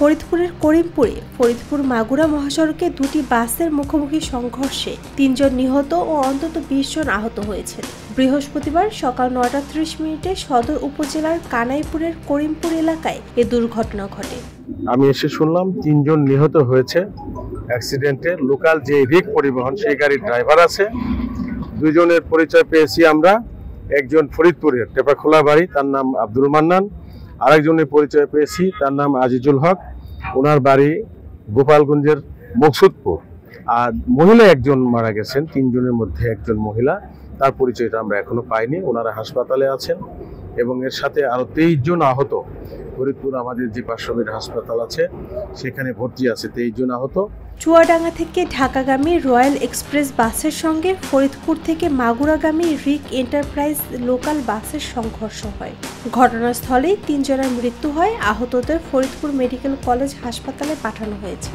ফরিদপুরের করিমপুরে ফরিদপুর মাগুরা মহাসড়কে দুটি বাসের মুখোমুখি সংঘর্ষে ৩ জন নিহত ও অন্তত ২০ জন আহত হয়েছেন। বৃহস্পতিবার সকাল ৯টা ৩০ মিনিটে সদর উপজেলার কানাইপুরের করিমপুর এলাকায় এ দুর্ঘটনা ঘটে। আমি এসে শুনলাম ৩ জন নিহত হয়েছে অ্যাক্সিডেন্টে। লোকাল যে রিক পরিবহন সেই গাড়ির ড্রাইভার আছে। ২ জনের পরিচয় পেয়েছি আমরা। একজন ফরিদপুরের টেপাখোলা বাড়ি, তার নাম আব্দুল মান্নান। আরেকজনের পরিচয় পেয়েছি, তার নাম আজিজুল হক, ওনার বাড়ি গোপালগঞ্জের মকসুদপুর। আর মহিলা একজন মারা গেছেন, ৩ জনের মধ্যে একজন মহিলা, তার পরিচয়টা আমরা এখনো পাইনি। ওনারা হাসপাতালে আছেন এবং এর সাথে আরো ২৩ জন আহত। ফরিদপুর আমাদের যে পার্শ্ববর্তী হাসপাতাল আছে সেখানে ভর্তি আছে ২৩ জন আহত। চুয়াডাঙ্গা থেকে ঢাকাগামী রয়্যাল এক্সপ্রেস বাসের সঙ্গে ফরিদপুর থেকে মাগুরাগামী রিক এন্টারপ্রাইজ লোকাল বাসের সংঘর্ষ হয়। ঘটনাস্থলেই ৩ জনের মৃত্যু হয়। আহতদের ফরিদপুর মেডিকেল কলেজ হাসপাতালে পাঠানো হয়েছে।